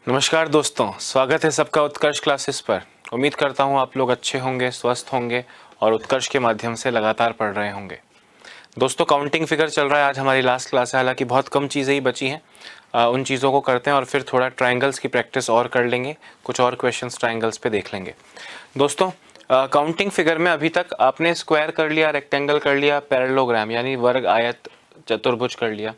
नमस्कार दोस्तों, स्वागत है सबका उत्कर्ष क्लासेस पर। उम्मीद करता हूँ आप लोग अच्छे होंगे, स्वस्थ होंगे और उत्कर्ष के माध्यम से लगातार पढ़ रहे होंगे। दोस्तों, काउंटिंग फिगर चल रहा है। आज हमारी लास्ट क्लास है, हालांकि बहुत कम चीज़ें ही बची हैं। उन चीज़ों को करते हैं और फिर थोड़ा ट्रायंगल्स की प्रैक्टिस और कर लेंगे, कुछ और क्वेश्चंस ट्रायंगल्स पे देख लेंगे। दोस्तों, काउंटिंग फिगर में अभी तक आपने स्क्वायर कर लिया, रेक्टेंगल कर लिया, पैरेललोग्राम यानी वर्ग, आयत, चतुर्भुज कर लिया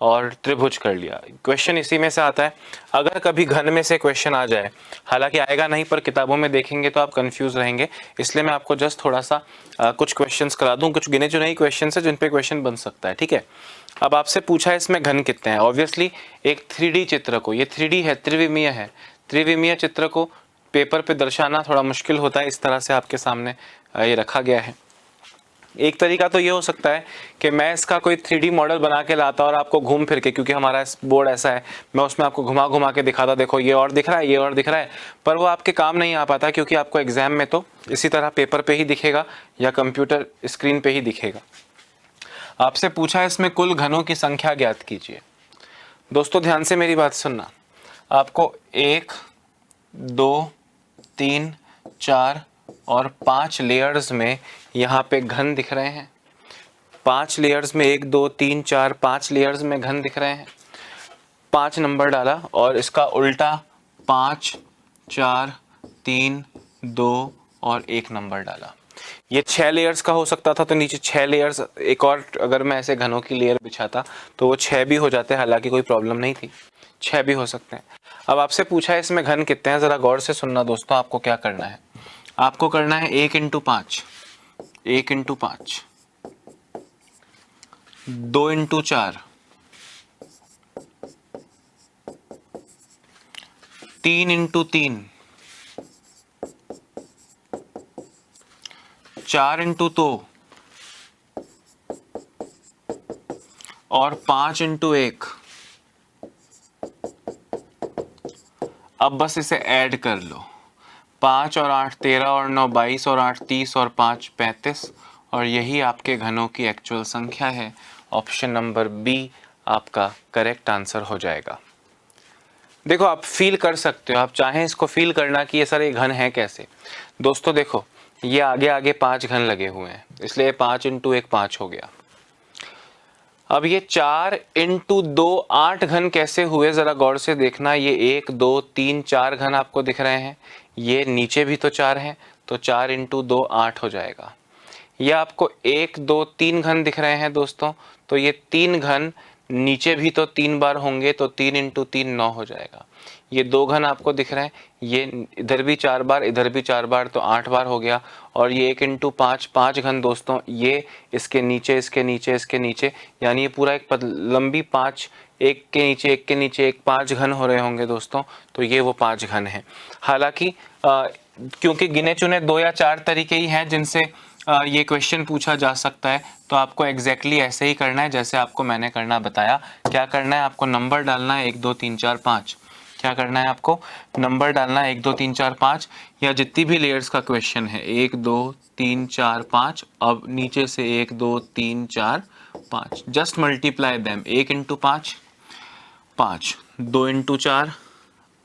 और त्रिभुज कर लिया। क्वेश्चन इसी में से आता है। अगर कभी घन में से क्वेश्चन आ जाए, हालांकि आएगा नहीं पर किताबों में देखेंगे तो आप कंफ्यूज रहेंगे, इसलिए मैं आपको जस्ट थोड़ा सा कुछ क्वेश्चंस करा दूं। कुछ गिने चुने ही क्वेश्चन है जिन पे क्वेश्चन बन सकता है, ठीक है। अब आपसे पूछा है इसमें घन कितने हैं। ऑब्वियसली एक 3D चित्र को, ये 3D है, त्रिविमीय है, त्रिविमीय चित्र को पेपर पे दर्शाना थोड़ा मुश्किल होता है। इस तरह से आपके सामने ये रखा गया है। एक तरीका तो ये हो सकता है कि मैं इसका कोई 3D मॉडल बना के लाता और आपको घूम फिर के, क्योंकि हमारा बोर्ड ऐसा है, मैं उसमें आपको घुमा घुमा के दिखाता, देखो ये और दिख रहा है, ये और दिख रहा है, पर वो आपके काम नहीं आ पाता, क्योंकि आपको एग्जाम में तो इसी तरह पेपर पे ही दिखेगा या कंप्यूटर स्क्रीन पे ही दिखेगा। आपसे पूछा है इसमें कुल घनों की संख्या ज्ञात कीजिए। दोस्तों ध्यान से मेरी बात सुनना। आपको 1, 2, 3, 4 और 5 लेयर्स में यहाँ पे घन दिख रहे हैं। 5 लेयर्स में 1, 2, 3, 4, 5 लेयर्स में घन दिख रहे हैं। 5 नंबर डाला और इसका उल्टा 5, 4, 3, 2 और 1 नंबर डाला। ये 6 लेयर्स का हो सकता था, तो नीचे 6 लेयर्स, एक और अगर मैं ऐसे घनों की लेयर बिछाता तो वो 6 भी हो जाते, हालांकि कोई प्रॉब्लम नहीं थी, 6 भी हो सकते हैं। अब आपसे पूछा है इसमें घन कितने हैं, जरा गौर से सुनना दोस्तों। आपको क्या करना है, आपको करना है 1 × 5, 1 × 5, 2 × 4, 3 × 3, 4 × 2 और 5 × 1। अब बस इसे ऐड कर लो। 5 और 8 13 और 9 22 और 8 30 और 5 35 और यही आपके घनों की एक्चुअल संख्या है। ऑप्शन नंबर बी आपका करेक्ट आंसर हो जाएगा। देखो, आप फील कर सकते हो, आप चाहें इसको फील करना कि ये सारे घन हैं कैसे। दोस्तों देखो, ये आगे आगे 5 घन लगे हुए हैं, इसलिए 5 × 1 5 हो गया। अब ये 4 × 2 8 घन कैसे हुए, जरा गौर से देखना। ये 1 2 3 4 घन आपको दिख रहे हैं, ये नीचे भी तो 4 हैं, तो 4 × 2 8 हो जाएगा। ये आपको 1 2 3 घन दिख रहे हैं दोस्तों, तो ये 3 घन नीचे भी तो 3 बार होंगे, तो 3 × 3 9 हो जाएगा। ये 2 घन आपको दिख रहे हैं, ये इधर भी 4 बार, इधर भी 4 बार, तो 8 बार हो गया। और ये 1 × 5 5 घन दोस्तों, ये इसके नीचे, इसके नीचे, इसके नीचे, यानी ये पूरा एक लंबी 5, एक के नीचे एक के नीचे एक 5 घन हो रहे होंगे दोस्तों, तो ये वो 5 घन हैं। हालांकि क्योंकि गिने चुने 2 या 4 तरीके ही हैं जिनसे ये क्वेश्चन पूछा जा सकता है, तो आपको एग्जैक्टली ऐसे ही करना है जैसे आपको मैंने करना बताया। क्या करना है, आपको नंबर डालना है 1 2 3 4 5। क्या करना है, आपको नंबर डालना है 1 2 3 4 5, या जितनी भी लेयर्स का क्वेश्चन है 1 2 3 4 5। अब नीचे से 1 2 3 4 5, जस्ट मल्टीप्लाई देम। 1 × 5 5, 2 × 4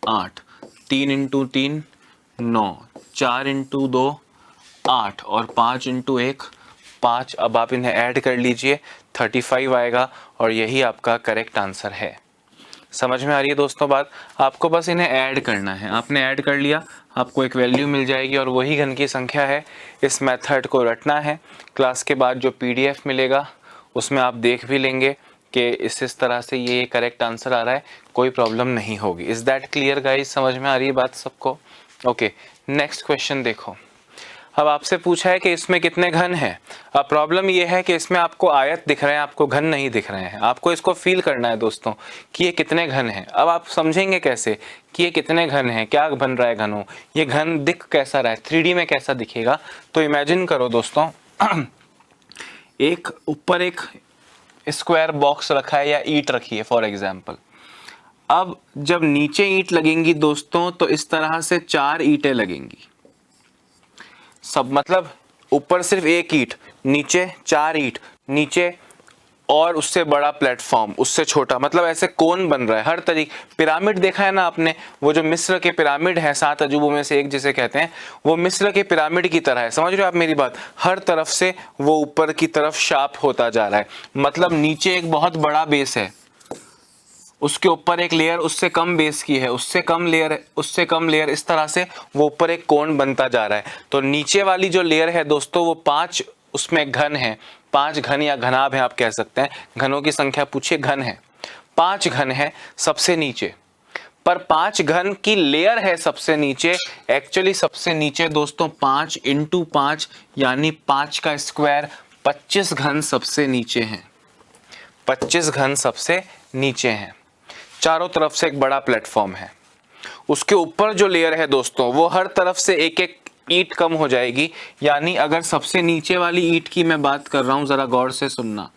8, 3 × 3 9, 4 × 2 8 और 5 × 1 5। अब आप इन्हें ऐड कर लीजिए, 35 आएगा और यही आपका करेक्ट आंसर है। समझ में आ रही है दोस्तों बात? आपको बस इन्हें ऐड करना है। आपने ऐड कर लिया, आपको एक वैल्यू मिल जाएगी और वही घन की संख्या है। इस मेथड को रटना है। क्लास के बाद जो PDF मिलेगा उसमें आप देख भी लेंगे कि इस तरह से ये करेक्ट आंसर आ रहा है, कोई प्रॉब्लम नहीं होगी। Is that clear guys? समझ में आ रही है बात सबको? ओके, नेक्स्ट क्वेश्चन देखो। अब आपसे पूछा है कि इसमें कितने घन हैं। अब प्रॉब्लम ये है कि इसमें आपको आयत दिख रहे हैं, आपको घन नहीं दिख रहे हैं। आपको इसको फील करना है दोस्तों कि ये कितने घन हैं। अब आप समझेंगे कैसे कि ये कितने घन हैं, क्या बन रहा है घनों, ये घन दिख कैसा रहा है, 3D में कैसा दिखेगा। तो इमेजिन करो दोस्तों, एक ऊपर एक स्क्वायर बॉक्स रखा है या ईंट रखी है फॉर एग्जाम्पल। अब जब नीचे ईंट लगेंगी दोस्तों, तो इस तरह से 4 ईंटें लगेंगी। सब मतलब ऊपर सिर्फ एक ईंट, नीचे 4 ईंट, नीचे और उससे बड़ा प्लेटफॉर्म, उससे छोटा, मतलब ऐसे कोन बन रहा है हर तरीके। पिरामिड देखा है ना आपने, वो जो मिस्र के पिरामिड है 7 अजूबों में से एक जिसे कहते हैं, वो मिस्र के पिरामिड की तरह है। समझ रहे हो आप मेरी बात? हर तरफ से वो ऊपर की तरफ शार्प होता जा रहा है, मतलब नीचे एक बहुत बड़ा बेस है, उसके ऊपर एक लेयर उससे कम बेस की है, उससे कम लेयर, उससे कम लेयर, इस तरह से वो ऊपर एक कोन बनता जा रहा है। तो नीचे वाली जो लेयर है दोस्तों, वो 5 उसमें घन है, 5 घन या घनाभ है आप कह सकते हैं। घनों की संख्या पूछिए, घन है, 5 घन है सबसे नीचे, पर 5 घन की लेयर है सबसे नीचे। एक्चुअली सबसे नीचे दोस्तों 5 इंटू 5 यानी 5 का स्क्वायर, 25 घन सबसे नीचे हैं, 25 घन सबसे नीचे हैं। चारों तरफ से एक बड़ा प्लेटफॉर्म है, उसके ऊपर जो लेयर है दोस्तों, वो हर तरफ से एक एक ईंट कम हो जाएगी। यानी अगर सबसे नीचे वाली ईंट की मैं बात कर रहा हूं, जरा गौर से सुनना,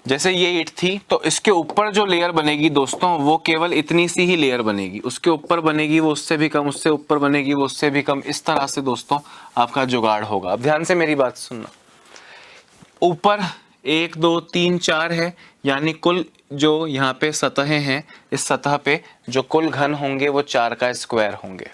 जैसे ये ईंट थी, तो इसके ऊपर जो लेयर बनेगी दोस्तों, वो केवल इतनी सी ही लेयर बनेगी। उसके ऊपर बनेगी वो उससे भी कम, उससे ऊपर बनेगी वो उससे भी कम। इस तरह से दोस्तों आपका जुगाड़ होगा। अब ध्यान से मेरी बात सुनना, ऊपर 1 2 3 4 है, यानी कुल जो यहाँ पे सतहें हैं, इस सतह पे जो कुल घन होंगे वो 4 का स्क्वायर होंगे।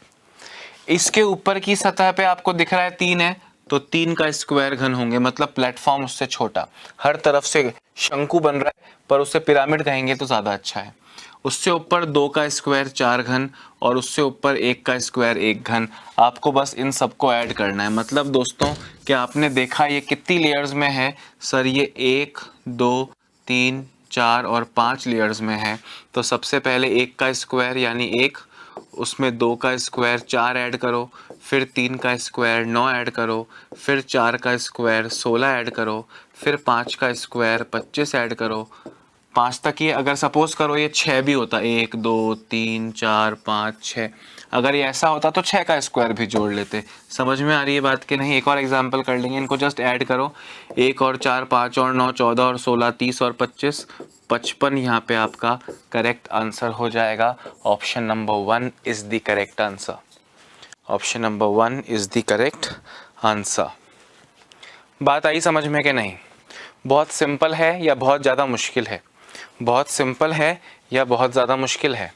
इसके ऊपर की सतह पे आपको दिख रहा है 3 है, तो 3 का स्क्वायर घन होंगे, मतलब प्लेटफॉर्म उससे छोटा, हर तरफ से शंकु बन रहा है, पर उससे पिरामिड कहेंगे तो ज़्यादा अच्छा है। उससे ऊपर 2 का स्क्वायर 4 घन, और उससे ऊपर 1 का स्क्वायर 1 घन। आपको बस इन सबको ऐड करना है। मतलब दोस्तों क्या आपने देखा ये कितनी लेयर्स में है? सर ये 1 2 3 4 और 5 लेयर्स में है। तो सबसे पहले 1 का स्क्वायर यानी 1, उसमें 2 का स्क्वायर 4 ऐड करो, फिर 3 का स्क्वायर 9 ऐड करो, फिर 4 का स्क्वायर 16 ऐड करो, फिर 5 का स्क्वायर 25 ऐड करो। 5 तक ये अगर सपोज करो ये 6 भी होता, 1 2 3 4 5 6, अगर ये ऐसा होता तो 6 का स्क्वायर भी जोड़ लेते। समझ में आ रही है बात कि नहीं? एक और एग्जांपल कर लेंगे, इनको जस्ट ऐड करो, 1 और 4 5 और 9 14 और 16 30 और 25 55। यहाँ पे आपका करेक्ट आंसर हो जाएगा। Option number 1 is the correct answer. Option number 1 is the correct answer. बात आई समझ में कि नहीं? बहुत सिंपल है या बहुत ज़्यादा मुश्किल है? बहुत सिंपल है या बहुत ज़्यादा मुश्किल है?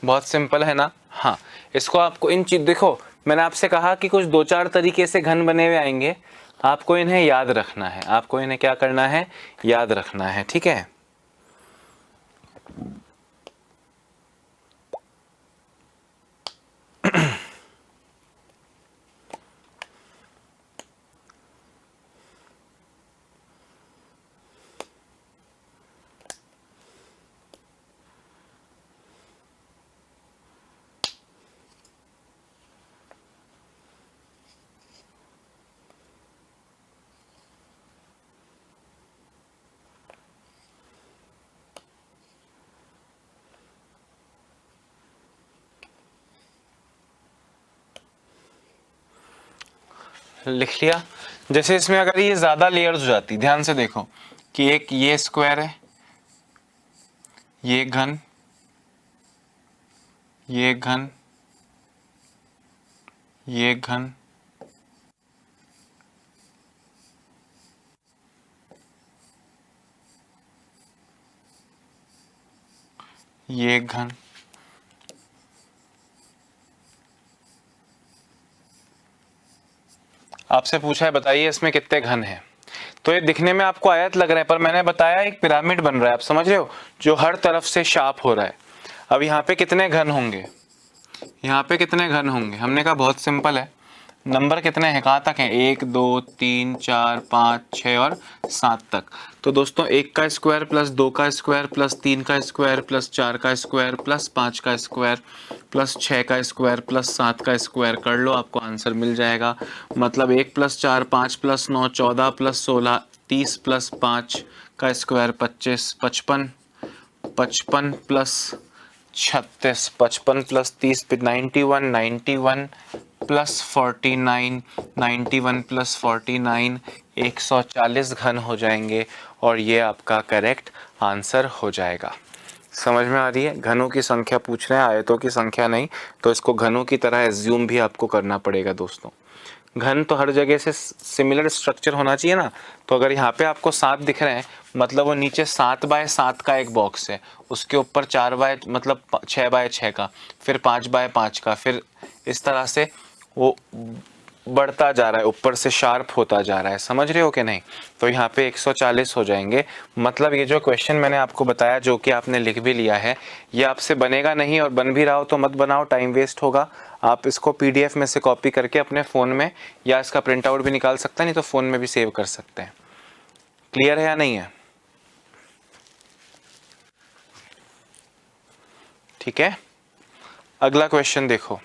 बहुत सिंपल है ना? हाँ, इसको आपको इन चीज, देखो मैंने आपसे कहा कि कुछ 2-4 तरीके से घन बने हुए आएंगे, आपको इन्हें याद रखना है। आपको इन्हें क्या करना है? याद रखना है, ठीक है? लिख लिया। जैसे इसमें अगर ये ज्यादा लेयर्स हो जाती, ध्यान से देखो कि एक ये स्क्वायर है, ये घन, ये घन, ये घन, ये घन, आपसे पूछा है बताइए इसमें कितने घन हैं। तो ये दिखने में आपको आयत लग रहा है, पर मैंने बताया एक पिरामिड बन रहा है, आप समझ रहे हो, जो हर तरफ से शार्प हो रहा है। अब यहाँ पे कितने घन होंगे? यहाँ पे कितने घन होंगे? हमने कहा बहुत सिंपल है, नंबर कितने हैं, कहाँ तक हैं? 1 2 3 4 5 6 और 7 तक। तो दोस्तों 1 का स्क्वायर प्लस 2 का स्क्वायर प्लस 3 का स्क्वायर प्लस 4 का स्क्वायर प्लस 5 का स्क्वायर प्लस 6 का स्क्वायर प्लस 7 का स्क्वायर कर लो, आपको आंसर मिल जाएगा। मतलब 1 प्लस 4 5 प्लस 9 14 प्लस 16 30 प्लस 5 का square 25 55 55 plus 36 55 plus 30 91 91 plus 49 91 plus 49 140 घन हो जाएंगे और ये आपका करेक्ट आंसर हो जाएगा। समझ में आ रही है? घनों की संख्या पूछ रहे हैं, आयतों की संख्या नहीं, तो इसको घनों की तरह एज्यूम भी आपको करना पड़ेगा दोस्तों। घन तो हर जगह से सिमिलर स्ट्रक्चर होना चाहिए ना। तो अगर यहाँ पे आपको 7 दिख रहे हैं, मतलब वो नीचे 7x7 का एक बॉक्स है, उसके ऊपर 4x मतलब 6x6 का, फिर 5x5 का, फिर इस तरह से वो बढ़ता जा रहा है, ऊपर से शार्प होता जा रहा है। समझ रहे हो कि नहीं? तो यहाँ पे 140 हो जाएंगे। मतलब ये जो क्वेश्चन मैंने आपको बताया, जो कि आपने लिख भी लिया है, ये आपसे बनेगा नहीं, और बन भी रहा हो तो मत बनाओ, टाइम वेस्ट होगा। आप इसको PDF में से कॉपी करके अपने फ़ोन में, या इसका प्रिंट आउट भी निकाल सकते हैं, नहीं तो फ़ोन में भी सेव कर सकते हैं। क्लियर है या नहीं है? ठीक है, अगला क्वेश्चन देखो।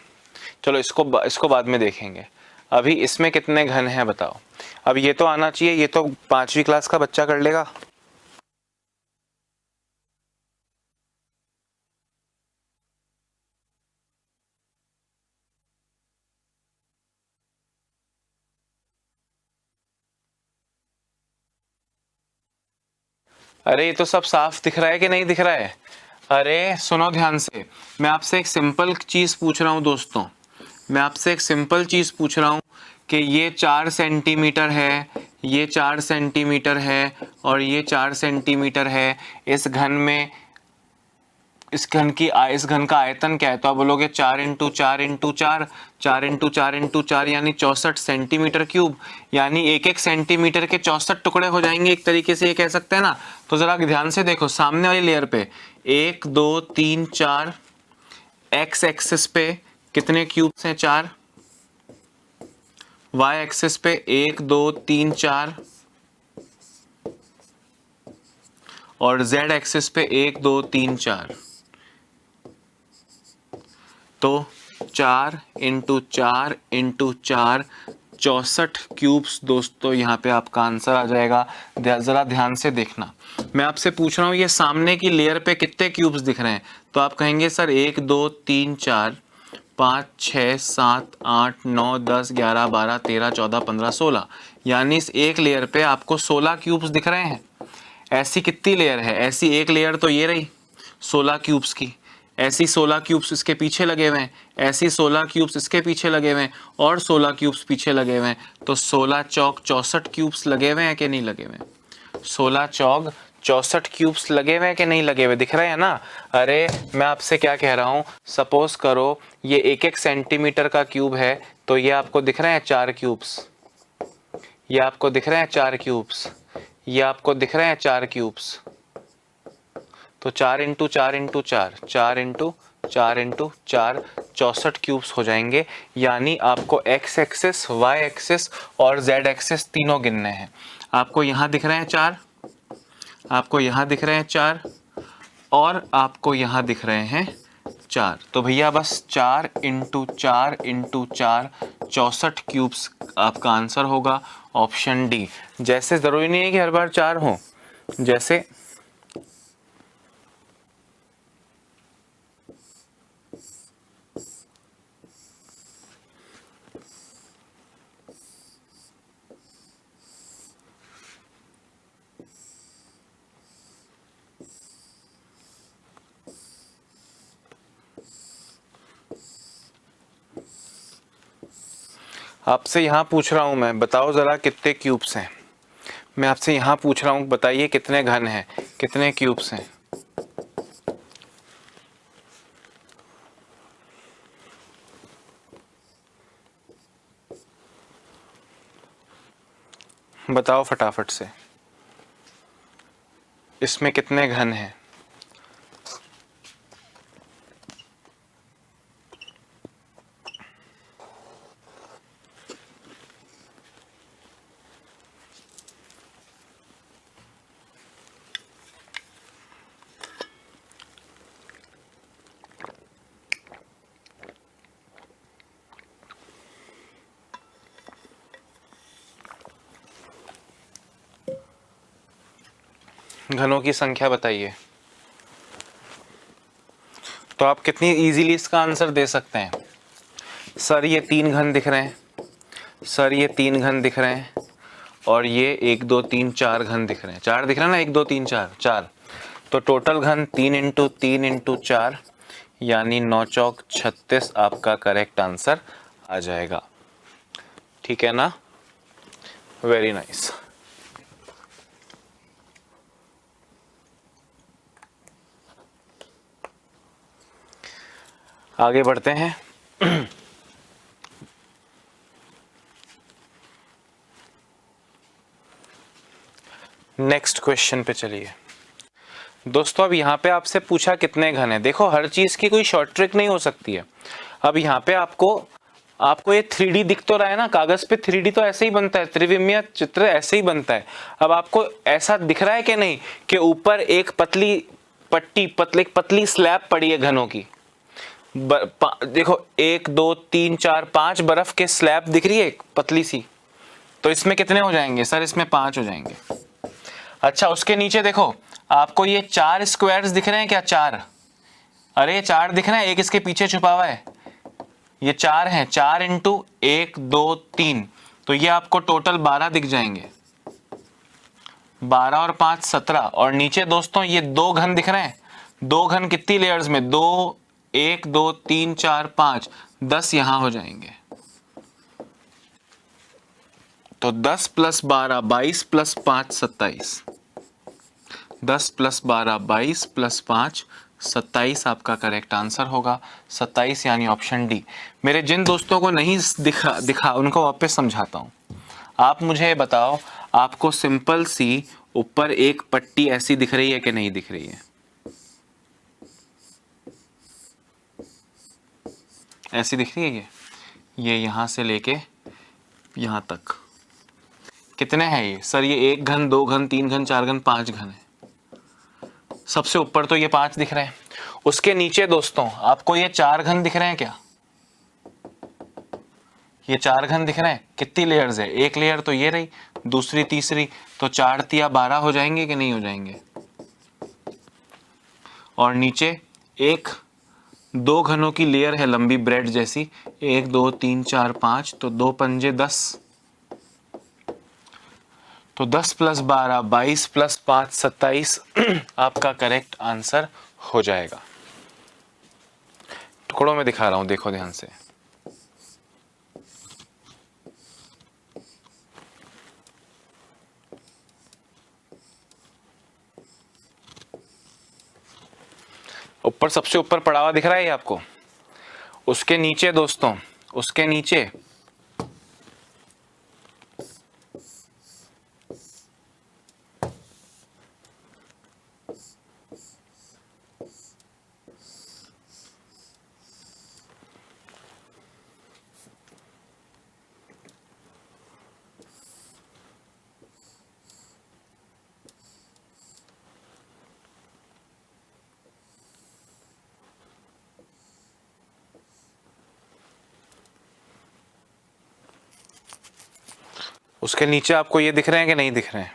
चलो इसको बाद में देखेंगे, अभी इसमें कितने घन हैं बताओ। अब ये तो आना चाहिए, ये तो 5वीं क्लास का बच्चा कर लेगा। अरे ये तो सब साफ दिख रहा है कि नहीं दिख रहा है? अरे सुनो ध्यान से, मैं आपसे एक सिंपल चीज़ पूछ रहा हूँ दोस्तों, मैं आपसे एक सिंपल चीज़ पूछ रहा हूँ कि ये 4 सेंटीमीटर है, ये 4 सेंटीमीटर है, और ये 4 सेंटीमीटर है। इस घन में, इस घन का आयतन क्या है? तो आप बोलोगे 4 इंटू 4 इंटू 4, 4 इंटू 4 इंटू 4, यानी 64 सेंटीमीटर क्यूब। यानी एक एक सेंटीमीटर के 64 टुकड़े हो जाएंगे, एक तरीके से ये कह सकते हैं ना। तो जरा ध्यान से देखो सामने वाली लेयर पे 1 2 3 4, एक्स एक्सिस पे कितने क्यूब्स हैं? 4। वाई एक्सिस पे 1 2 3 4, और जेड एक्सिस पे 1 2 3 4। तो 4 इंटू 4 इंटू 4, 64 क्यूब्स दोस्तों, यहाँ पे आपका आंसर आ जाएगा। ज़रा ध्यान से देखना, मैं आपसे पूछ रहा हूँ ये सामने की लेयर पे कितने क्यूब्स दिख रहे हैं? तो आप कहेंगे सर 1 2 3 4 5 6 7 8 9 10 11 12 13 14 15 16, यानी इस एक लेयर पे आपको 16 क्यूब्स दिख रहे हैं। ऐसी कितनी लेयर है? ऐसी एक लेयर तो ये रही 16 क्यूब्स की, ऐसी 16 क्यूब्स इसके पीछे लगे हुए हैं, ऐसी 16 क्यूब्स इसके पीछे लगे हुए हैं, और 16 क्यूब्स पीछे लगे हुए हैं। तो 16 चौक 64 क्यूब्स लगे हुए हैं कि नहीं लगे हुए? 16 चौक 64 क्यूब्स लगे हुए हैं कि नहीं लगे हुए? दिख रहे हैं ना? अरे मैं आपसे क्या कह रहा हूँ, सपोज करो ये 1 सेंटीमीटर का क्यूब है, तो ये आपको दिख रहे हैं 4 क्यूब्स, ये आपको दिख रहे हैं 4 क्यूब्स, ये आपको दिख रहे हैं 4 क्यूब्स। तो 4 into 4 into 4, 4 into 4 into 4, 64 cubes हो जाएंगे। यानी आपको एक्स एक्सिस, वाई एक्सिस और जेड एक्सिस तीनों गिनने हैं। आपको यहाँ दिख रहे हैं 4, आपको यहाँ दिख रहे हैं 4, और आपको यहाँ दिख रहे हैं 4। तो भैया बस 4 इंटू 4 इंटू 4, 64 क्यूब्स आपका आंसर होगा, ऑप्शन डी। जैसे ज़रूरी नहीं है कि हर बार 4 हो, जैसे आपसे यहाँ पूछ रहा हूँ मैं, बताओ ज़रा कितने क्यूब्स हैं? मैं आपसे यहाँ पूछ रहा हूँ, बताइए कितने घन हैं, कितने क्यूब्स हैं? बताओ फटाफट से, इसमें कितने घन हैं? घनों की संख्या बताइए। तो आप कितनी इजीली इसका आंसर दे सकते हैं? सर ये 3 घन दिख रहे हैं, सर ये 3 घन दिख रहे हैं, और ये 1 2 3 4 घन दिख रहे हैं। 4 दिख रहे हैं ना, 1 2 3 4, 4। तो टोटल घन 3 इंटू 3 इंटू 4 यानी 9 चौक 36 आपका करेक्ट आंसर आ जाएगा। ठीक है ना, वेरी नाइस। आगे बढ़ते हैं। नेक्स्ट क्वेश्चन पे चलिए दोस्तों। अब यहाँ पे आपसे पूछा कितने घन है। देखो हर चीज की कोई शॉर्ट ट्रिक नहीं हो सकती है। अब यहाँ पे आपको ये 3D दिख तो रहा है ना, कागज पे 3D तो ऐसे ही बनता है, त्रिविमीय चित्र ऐसे ही बनता है। अब आपको ऐसा दिख रहा है कि नहीं कि ऊपर एक पतली पतली स्लैब पड़ी है घनों की। देखो 1 2 3 4 5 बर्फ के स्लैब दिख रही है पतली सी। तो इसमें कितने हो जाएंगे सर? इसमें 5 हो जाएंगे। अच्छा उसके नीचे देखो आपको ये 4 स्क्वायर्स दिख रहे हैं क्या? 4, अरे 4 दिख रहे हैं, एक इसके पीछे छुपा हुआ है। ये 4 हैं, 4 इंटू 1 2 3, तो ये आपको टोटल 12 दिख जाएंगे। 12 और 5 17। और नीचे दोस्तों ये 2 घन दिख रहे हैं। 2 घन कितनी लेयर्स में? 2 1 2 3 4 5 10 यहां हो जाएंगे। तो 10 प्लस 12 22 प्लस 5 27। 10 प्लस 12 22 प्लस 5 27 आपका करेक्ट आंसर होगा। 27 यानी ऑप्शन डी। मेरे जिन दोस्तों को नहीं दिखा उनको वापस समझाता हूं। आप मुझे बताओ, आपको सिंपल सी ऊपर एक पट्टी ऐसी दिख रही है कि नहीं दिख रही है? ऐसी दिख रही है ये यहां से लेके यहां तक। कितने हैं ये सर? ये 1 घन 2 घन 3 घन 4 घन 5 घन है। सबसे ऊपर तो ये 5 दिख रहे हैं। उसके नीचे दोस्तों आपको ये 4 घन दिख रहे हैं क्या? ये 4 घन दिख रहे हैं। कितनी लेयर्स है? एक लेयर तो ये रही, दूसरी तीसरी, तो 4 तिया 12 हो जाएंगे कि नहीं हो जाएंगे? और नीचे एक 2 घनों की लेयर है लंबी ब्रेड जैसी, 1 2 3 4 5, तो 2 पंजे 10। तो 10 प्लस 12 22 प्लस 5 27 आपका करेक्ट आंसर हो जाएगा। टुकड़ों में दिखा रहा हूं, देखो ध्यान से। ऊपर सबसे ऊपर पड़ा हुआ दिख रहा है ये आपको। उसके नीचे दोस्तों, उसके नीचे आपको ये दिख रहे हैं कि नहीं दिख रहे हैं?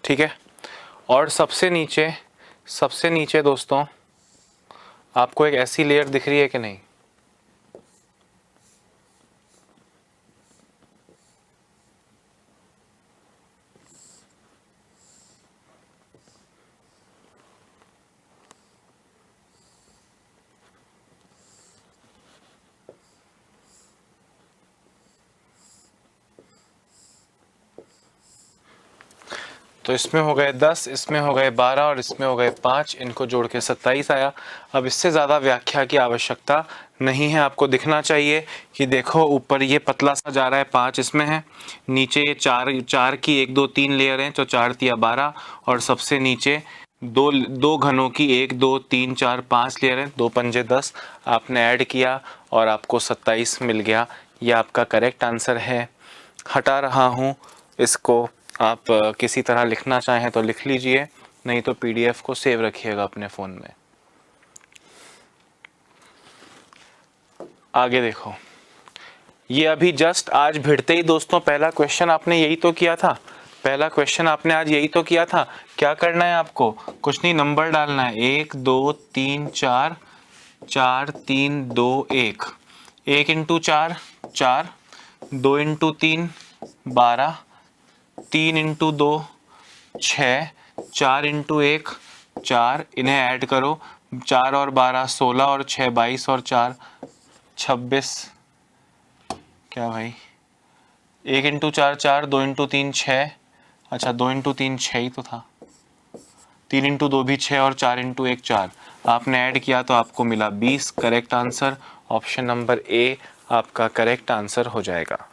ठीक है। और सबसे नीचे दोस्तों आपको एक ऐसी लेयर दिख रही है कि नहीं? तो इसमें हो गए 10, इसमें हो गए 12 और इसमें हो गए 5, इनको जोड़ के 27 आया। अब इससे ज़्यादा व्याख्या की आवश्यकता नहीं है। आपको दिखना चाहिए कि देखो ऊपर ये पतला सा जा रहा है, 5 इसमें है, नीचे ये 4 की 1 2 3 लेयर हैं, तो 4 तिया 12, और सबसे नीचे दो घनों की 1 2 3 4 5 लेयर हैं, 2 पंजे 10। आपने ऐड किया और आपको 27 मिल गया। ये आपका करेक्ट आंसर है। हटा रहा हूँ इसको, आप किसी तरह लिखना चाहें तो लिख लीजिए, नहीं तो PDF को सेव रखिएगा अपने फ़ोन में। आगे देखो, ये अभी जस्ट आज भिड़ते ही दोस्तों पहला क्वेश्चन आपने यही तो किया था। पहला क्वेश्चन आपने आज यही तो किया था। क्या करना है आपको? कुछ नहीं, नंबर डालना है। 1 2 3 4 4 3 2 1। 1 इंटू 4 4, 2 इंटू 3 12, 3 इंटू 2 6, 4 इंटू 1 4, इन्हें ऐड करो, 4 और 12 16 और 6 22 और 4 26, क्या भाई 1 इंटू 4 4, 2 इंटू 3 6, अच्छा 2 इंटू 3 6 ही तो था, 3 इंटू 2 भी 6 और 4 इंटू 1 4, आपने ऐड किया तो आपको मिला 20। Correct answer option number A आपका करेक्ट आंसर हो जाएगा।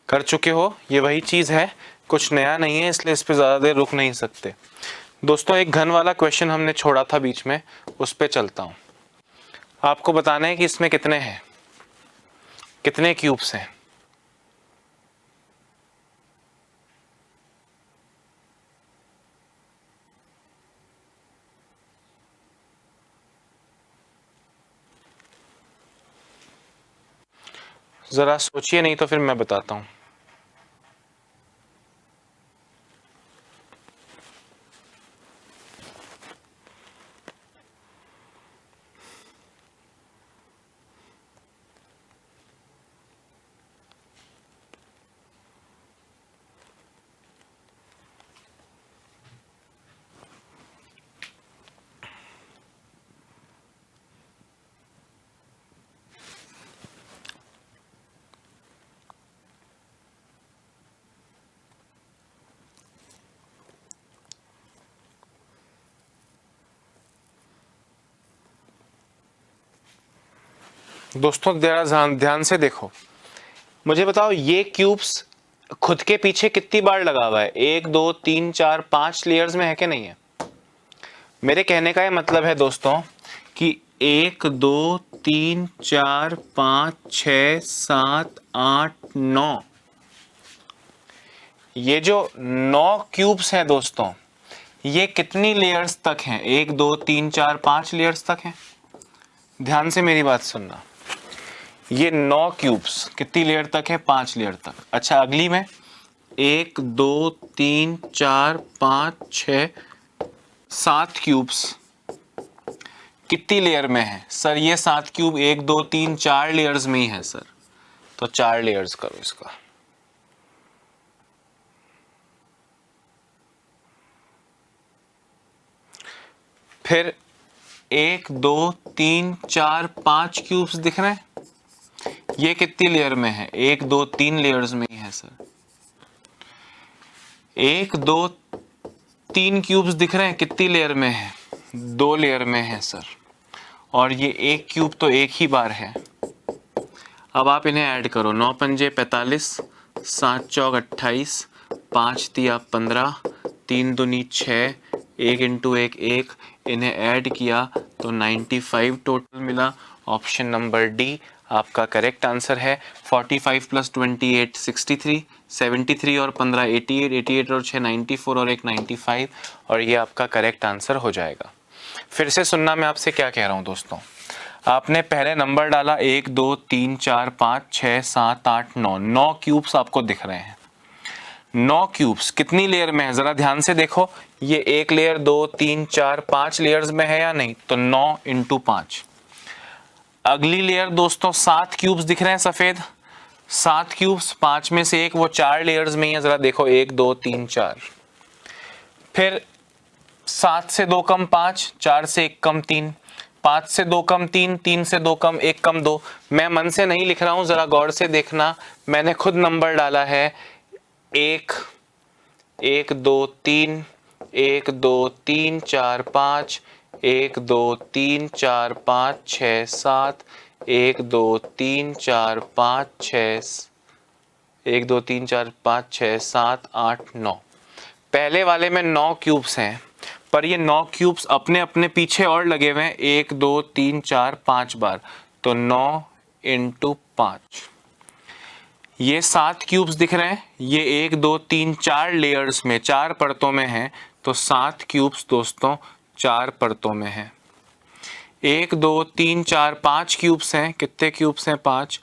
कर चुके हो, ये वही चीज़ है, कुछ नया नहीं है, इसलिए इस पे ज़्यादा देर रुक नहीं सकते। दोस्तों एक घन वाला क्वेश्चन हमने छोड़ा था बीच में, उस पे चलता हूँ। आपको बताना है कि इसमें कितने हैं, कितने क्यूब्स हैं। ज़रा सोचिए, नहीं तो फिर मैं बताता हूँ। दोस्तों जरा ध्यान से देखो, मुझे बताओ ये क्यूब्स खुद के पीछे कितनी बार लगा हुआ है, 1 2 3 4 5 लेयर्स में है कि नहीं है। मेरे कहने का ये मतलब है दोस्तों कि 1 2 3 4 5 6 7 8 9, ये जो 9 क्यूब्स हैं दोस्तों, ये कितनी लेयर्स तक हैं, 1 2 3 4 5 लेयर्स तक हैं। ध्यान से मेरी बात सुनना, ये 9 क्यूब्स कितनी लेयर तक है, 5 लेयर तक। अच्छा अगली में 1 2 3 4 5 6 7 क्यूब्स कितनी लेयर में है सर, ये 7 क्यूब 1 2 3 4 लेयर्स में ही है सर, तो 4 लेयर्स करो इसका। फिर 1 2 3 4 5 क्यूब्स दिख रहे हैं, ये कितनी लेयर में है, 1 2 3 लेयर्स में ही है सर। 1 2 3 क्यूब्स दिख रहे हैं, कितनी लेयर में है, 2 लेयर में है सर। और ये एक क्यूब तो एक ही बार है। अब आप इन्हें ऐड करो, 9 पंजे 45, 7 चौक 28, 5 तिया 15, 3 दूनी 6, 1 इंटू 1 1, इन्हें ऐड किया तो 95 टोटल मिला। ऑप्शन नंबर डी आपका करेक्ट आंसर है। 45 प्लस 28 63, 73 और 15 88, 88 और 6 94 और 1 95, और ये आपका करेक्ट आंसर हो जाएगा। फिर से सुनना मैं आपसे क्या कह रहा हूँ दोस्तों, आपने पहले नंबर डाला 1 2 3 4 5 6 7 8 9, 9 क्यूब्स आपको दिख रहे हैं। 9 क्यूब्स कितनी लेयर में है, जरा ध्यान से देखो, ये एक लेयर 2 3 4 5 लेयर्स में है या नहीं, तो 9 इंटू 5। अगली लेयर दोस्तों 7 क्यूब्स दिख रहे हैं सफेद, 7 क्यूब्स 5 में से एक, वो 4 लेयर्स में ही है, जरा देखो 1 2 3 4। फिर 7 से 2 कम 5, 4 से 1 कम 3, 5 से 2 कम 3, 3 से 2 कम 1 कम 2। मैं मन से नहीं लिख रहा हूं, जरा गौर से देखना, मैंने खुद नंबर डाला है 1 1 2 3, 1 2 3 4 5, 1 2 3 4 5 6 7, 1 2 3 4 5 6, 1 2 3 4 5 6 7 8 9। पहले वाले में 9 क्यूब्स हैं, पर ये 9 क्यूब्स अपने अपने पीछे और लगे हुए हैं 1 2 3 4 5 बार, तो 9 इंटू 5। ये 7 क्यूब्स दिख रहे हैं, ये 1 2 3 4 लेयर्स में 4 परतों में है, तो 7 क्यूब्स दोस्तों 4 परतों में है। 1 2 3 4 5 क्यूब्स हैं, कितने क्यूब्स हैं 5,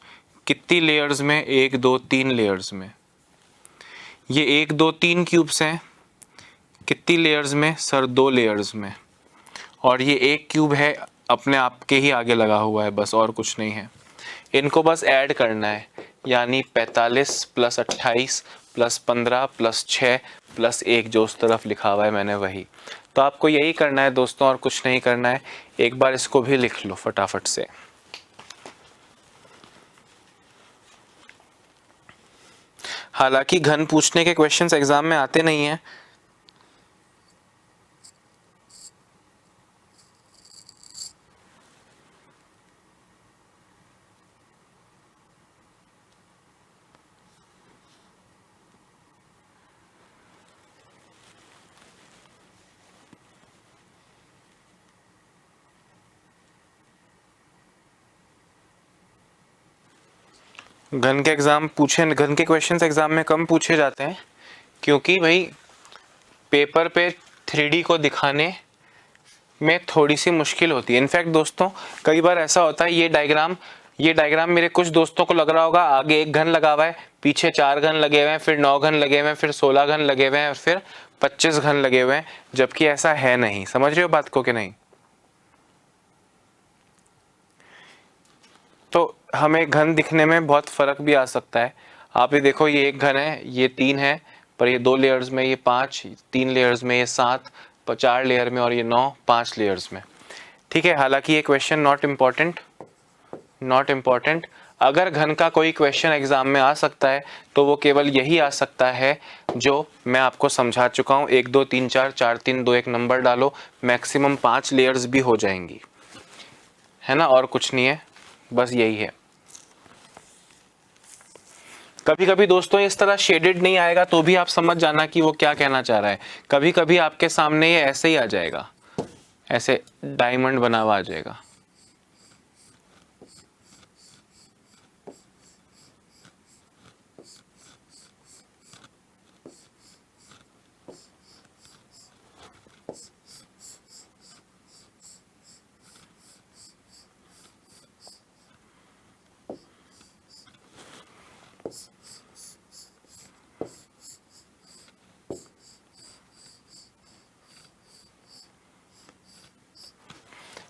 कितनी लेयर्स में 1 2 3 लेयर्स में। ये 1 2 3 क्यूब्स हैं, कितनी लेयर्स में सर 2 लेयर्स में। और ये 1 क्यूब है अपने आप के ही आगे लगा हुआ है, बस और कुछ नहीं है। इनको बस ऐड करना है, यानी 45 प्लस 28 प्लस 15 प्लस 6 प्लस 1 जो उस तरफ लिखा हुआ है मैंने वही। तो आपको यही करना है दोस्तों, और कुछ नहीं करना है। एक बार इसको भी लिख लो फटाफट से। हालांकि घन पूछने के क्वेश्चंस एग्जाम में आते नहीं हैं, घन के क्वेश्चंस एग्जाम में कम पूछे जाते हैं, क्योंकि भाई पेपर पे 3D को दिखाने में थोड़ी सी मुश्किल होती है। इनफैक्ट दोस्तों कई बार ऐसा होता है, ये डायग्राम मेरे कुछ दोस्तों को लग रहा होगा आगे 1 घन लगा हुआ है, पीछे 4 घन लगे हुए हैं, फिर 9 घन लगे हुए हैं, फिर 16 घन लगे हुए हैं, और फिर 25 घन लगे हुए हैं, जबकि ऐसा है नहीं। समझ रहे हो बात को कि नहीं? तो हमें घन दिखने में बहुत फर्क भी आ सकता है। आप ये देखो, ये 1 घन है, ये 3 है, पर ये 2 लेयर्स में, ये 5, 3 लेयर्स में, ये 7, 4 लेयर में, और ये 9, 5 लेयर्स में। ठीक है, हालांकि ये क्वेश्चन नॉट इम्पॉर्टेंट। अगर घन का कोई क्वेश्चन एग्जाम में आ सकता है तो वो केवल यही आ सकता है जो मैं आपको समझा चुका हूँ। 1 2 3 4 4 3 2 1 नंबर डालो, मैक्सिमम 5 लेयर्स भी हो जाएंगी, है ना, और कुछ नहीं है, बस यही है। कभी कभी दोस्तों इस तरह शेडेड नहीं आएगा तो भी आप समझ जाना कि वो क्या कहना चाह रहा है। कभी कभी आपके सामने ये ऐसे ही आ जाएगा, ऐसे डायमंड बना हुआ आ जाएगा।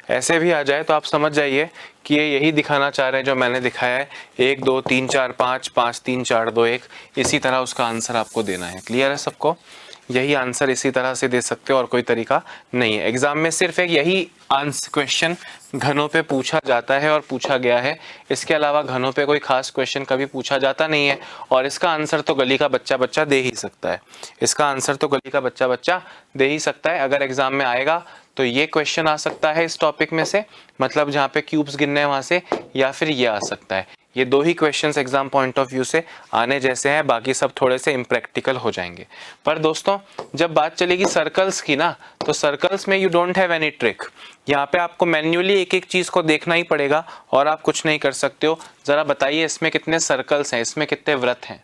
ऐसे भी आ जाए तो आप समझ जाइए कि ये यही दिखाना चाह रहे हैं जो मैंने दिखाया है। 1 2 3 4 5 5 3 4 2 1, इसी तरह उसका आंसर आपको देना है। क्लियर है सबको? यही आंसर इसी तरह से दे सकते हो और कोई तरीका नहीं है। एग्जाम में सिर्फ एक यही आंसर क्वेश्चन घनों पे पूछा जाता है और पूछा गया है। इसके अलावा घनों पे कोई खास क्वेश्चन कभी पूछा जाता नहीं है, और इसका आंसर तो गली का बच्चा दे ही सकता है। इसका आंसर तो गली का बच्चा दे ही सकता है। अगर एग्जाम में आएगा तो ये क्वेश्चन आ सकता है इस टॉपिक में से, मतलब जहाँ पे क्यूब्स गिनने हैं वहाँ से, या फिर ये आ सकता है। ये 2 ही questions exam point of view से आने जैसे हैं, बाकी सब थोड़े से इम्प्रैक्टिकल हो जाएंगे। पर दोस्तों जब बात चलेगी सर्कल्स की ना, तो सर्कल्स में you don't have any trick. यहाँ पे आपको मैन्युअली एक एक चीज को देखना ही पड़ेगा और आप कुछ नहीं कर सकते हो। जरा बताइए इसमें कितने सर्कल्स हैं, इसमें कितने वृत्त हैं?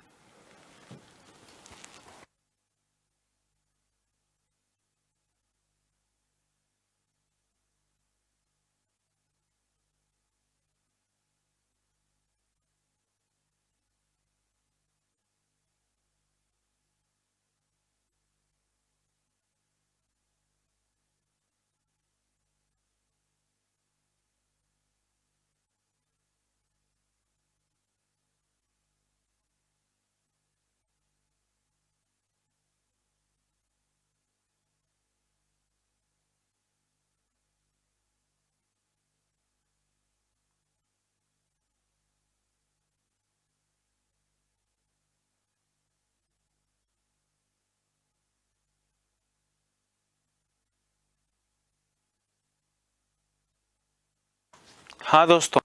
हाँ दोस्तों,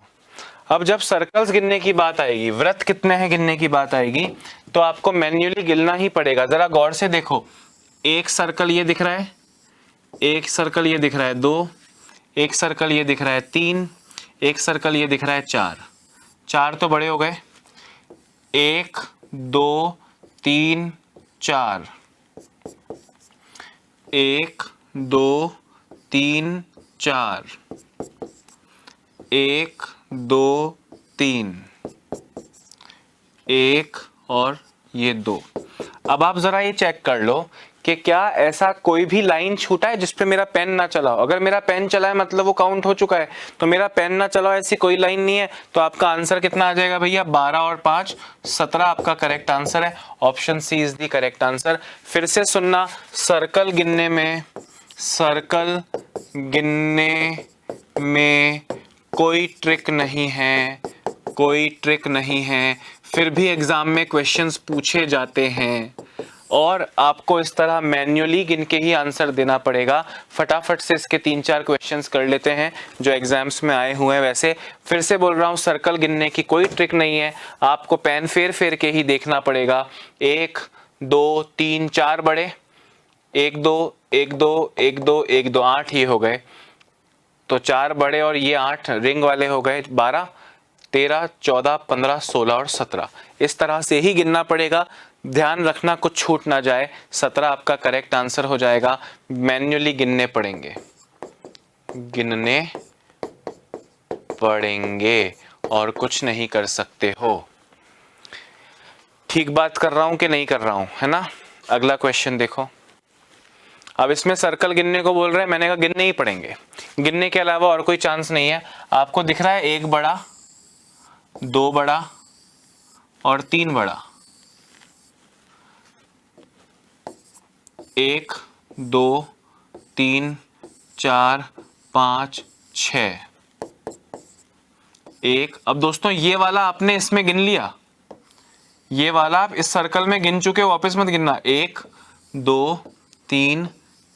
अब जब सर्कल्स गिनने की बात आएगी, वृत्त कितने हैं गिनने की बात आएगी, तो आपको मैन्युअली गिनना ही पड़ेगा। जरा गौर से देखो, एक सर्कल ये दिख रहा है, एक सर्कल ये दिख रहा है 2, एक सर्कल ये दिख रहा है 3, एक सर्कल ये दिख रहा है 4। 4 तो बड़े हो गए, 1 2 3 4, 1 2 3 4, 1 2 3, 1 और ये 2। अब आप जरा ये चेक कर लो कि क्या ऐसा कोई भी लाइन छूटा है जिस पे मेरा पेन ना चला हो। अगर मेरा पेन चला है मतलब वो काउंट हो चुका है, तो मेरा पेन ना चला हो ऐसी कोई लाइन नहीं है, तो आपका आंसर कितना आ जाएगा भैया? 12 और 5 17 आपका करेक्ट आंसर है। Option C is the correct answer. फिर से सुनना, सर्कल गिनने में कोई ट्रिक नहीं है, कोई ट्रिक नहीं है। फिर भी एग्जाम में क्वेश्चंस पूछे जाते हैं और आपको इस तरह मैन्युअली गिन के ही आंसर देना पड़ेगा। फटाफट से इसके 3-4 क्वेश्चंस कर लेते हैं जो एग्जाम्स में आए हुए हैं। वैसे फिर से बोल रहा हूँ, सर्कल गिनने की कोई ट्रिक नहीं है, आपको पेन फेर फेर के ही देखना पड़ेगा। 1 2 3 4 बड़े, 1 2 1 2 1 2 1 2 8 ये हो गए, तो 4 बड़े और ये 8 रिंग वाले हो गए, 12 13 14 15 16 और 17। इस तरह से ही गिनना पड़ेगा, ध्यान रखना कुछ छूट ना जाए। 17 आपका करेक्ट आंसर हो जाएगा। मैन्युअली गिनने पड़ेंगे और कुछ नहीं कर सकते हो। ठीक बात कर रहा हूं कि नहीं कर रहा हूं, है ना? अगला क्वेश्चन देखो। अब इसमें सर्कल गिनने को बोल रहे हैं, मैंने कहा गिनने ही पड़ेंगे, गिनने के अलावा और कोई चांस नहीं है। आपको दिख रहा है 1 बड़ा, 2 बड़ा और 3 बड़ा। 1 2 3 4 5 6। एक, अब दोस्तों ये वाला आपने इसमें गिन लिया, ये वाला आप इस सर्कल में गिन चुके हो, वापस मत गिनना। 1 2 3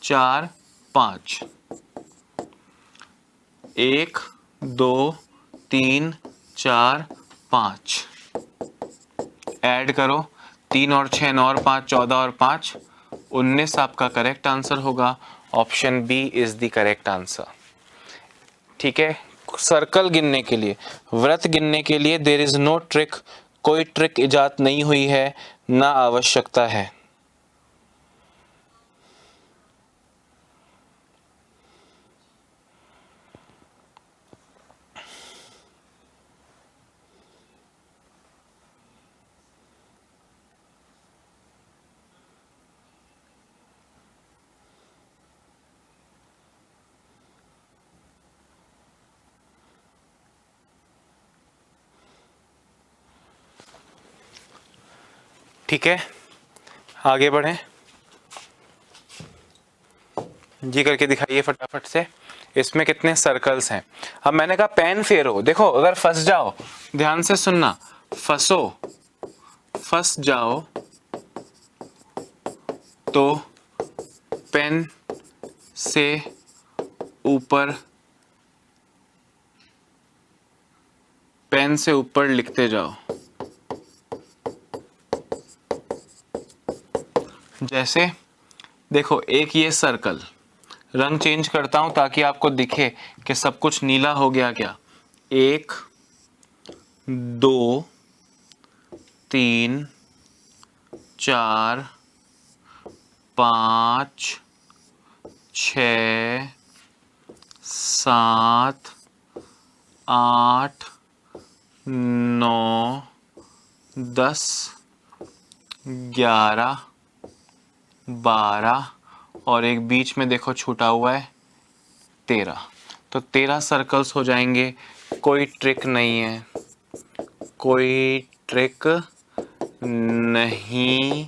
4 5, 1 2 3 4 5, ऐड करो, 3 और 6 9 और 5 14 और 5 19 आपका करेक्ट आंसर होगा। Option B is the correct answer. ठीक है, सर्कल गिनने के लिए, वृत्त गिनने के लिए देयर इज नो ट्रिक, कोई ट्रिक इजाद नहीं हुई है, ना आवश्यकता है। ठीक है, आगे बढ़ें जी, करके दिखाइए फटाफट से। इसमें कितने सर्कल्स हैं? अब मैंने कहा पेन फेरो, देखो अगर फंस जाओ, ध्यान से सुनना, फंस जाओ तो पेन से ऊपर लिखते जाओ। जैसे देखो, एक ये सर्कल, रंग चेंज करता हूं ताकि आपको दिखे कि सब कुछ नीला हो गया क्या। 1 2 3 4 5 6 7 8 9 10 11 12 और एक बीच में देखो छूटा हुआ है 13। तो 13 सर्कल्स हो जाएंगे। कोई ट्रिक नहीं है, कोई ट्रिक नहीं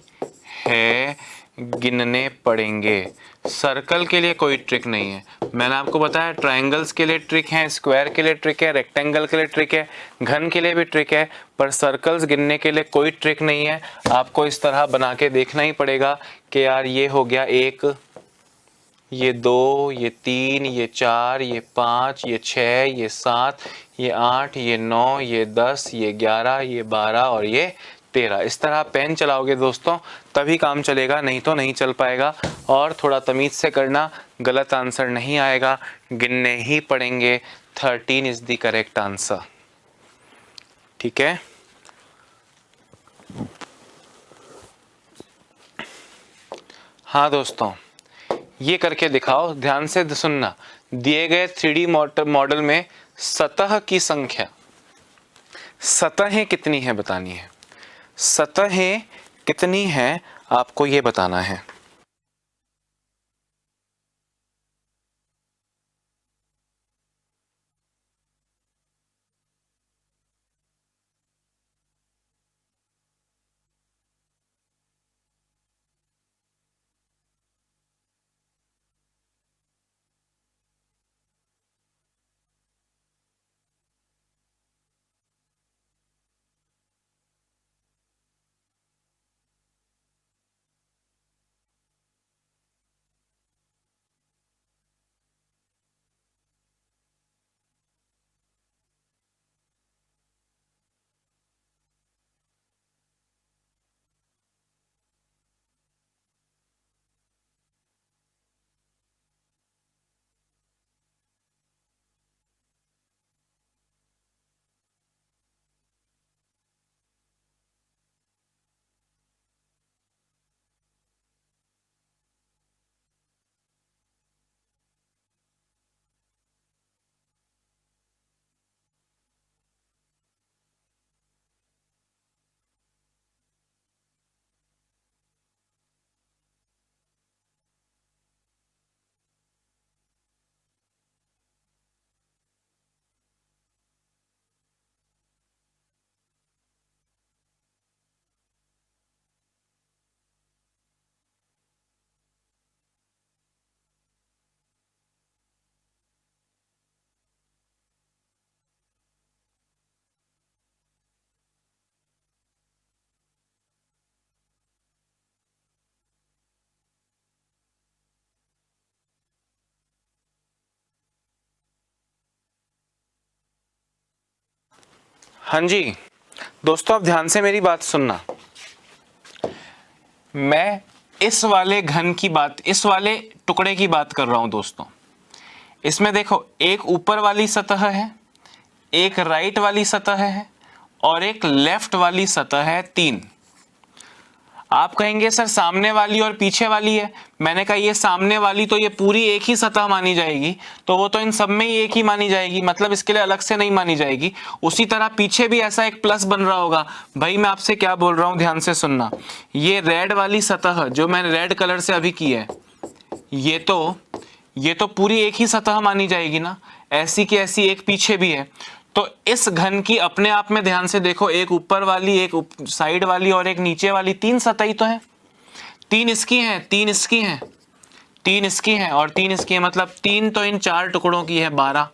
है, गिनने पड़ेंगे। सर्कल के लिए कोई ट्रिक नहीं है। मैंने आपको बताया ट्रायंगल्स के लिए ट्रिक है, स्क्वायर के लिए ट्रिक है, रेक्टेंगल के लिए ट्रिक है, घन के लिए भी ट्रिक है, पर सर्कल्स गिनने के लिए कोई ट्रिक नहीं है। आपको इस तरह बना के देखना ही पड़ेगा कि यार ये हो गया 1, ये 2, ये 3, ये 4, ये 5, ये 6, ये 7, ये 8, ये 9, ये 10, ये 11, ये 12 और ये 13। इस तरह पेन चलाओगे दोस्तों तभी काम चलेगा, नहीं तो नहीं चल पाएगा। और थोड़ा तमीज से करना, गलत आंसर नहीं आएगा, गिनने ही पड़ेंगे। 13 इज द करेक्ट आंसर। ठीक है, हाँ दोस्तों, ये करके दिखाओ, ध्यान से सुनना। दिए गए 3D मॉडल में सतह की संख्या, सतहें कितनी है बतानी है। सतहें कितनी है आपको ये बताना है। हाँ जी दोस्तों, अब ध्यान से मेरी बात सुनना। मैं इस वाले घन की बात, इस वाले टुकड़े की बात कर रहा हूं दोस्तों। इसमें देखो, एक ऊपर वाली सतह है, एक राइट वाली सतह है और एक लेफ्ट वाली सतह है, 3। आप कहेंगे सर सामने वाली और पीछे वाली है। मैंने कहा ये सामने वाली तो ये पूरी एक ही सतह मानी जाएगी, तो वो तो इन सब में ही एक ही मानी जाएगी, मतलब इसके लिए अलग से नहीं मानी जाएगी। उसी तरह पीछे भी ऐसा एक प्लस बन रहा होगा। भाई मैं आपसे क्या बोल रहा हूं, ध्यान से सुनना। ये रेड वाली सतह जो मैंने रेड कलर से अभी की है, ये तो पूरी एक ही सतह मानी जाएगी ना, ऐसी की ऐसी एक पीछे भी है। तो इस घन की अपने आप में ध्यान से देखो, एक ऊपर वाली, एक साइड वाली और एक नीचे वाली, 3 सतह ही तो है। 3 इसकी हैं, 3 इसकी हैं, 3 इसकी हैं और 3 इसकी हैं, मतलब 3 तो इन 4 टुकड़ों की है, 12।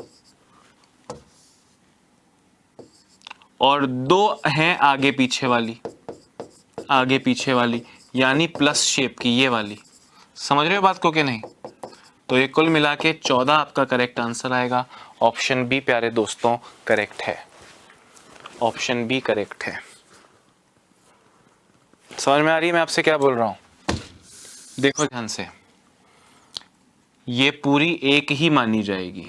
और 2 हैं आगे पीछे वाली, आगे पीछे वाली, यानी प्लस शेप की ये वाली। समझ रहे हो बात को कि नहीं? तो ये कुल मिला के 14 आपका करेक्ट आंसर आएगा। ऑप्शन बी प्यारे दोस्तों करेक्ट है, ऑप्शन बी करेक्ट है। समझ में आ रही है मैं आपसे क्या बोल रहा हूं? देखो ध्यान से, ये पूरी एक ही मानी जाएगी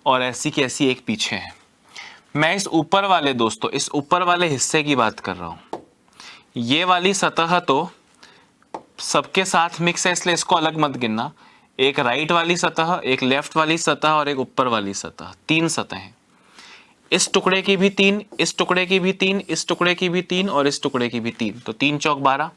और ऐसी की ऐसी एक पीछे है। मैं इस ऊपर वाले दोस्तों, इस ऊपर वाले हिस्से की बात कर रहा हूं। ये वाली सतह तो सबके साथ मिक्स है, इसलिए इसको अलग मत गिनना। एक राइट वाली सतह, एक लेफ्ट वाली सतह और एक ऊपर वाली सतह, 3 सतहें। इस टुकड़े की भी 3, इस टुकड़े की भी 3, इस टुकड़े की भी 3 और इस टुकड़े की भी 3, तो 3 चौक 12।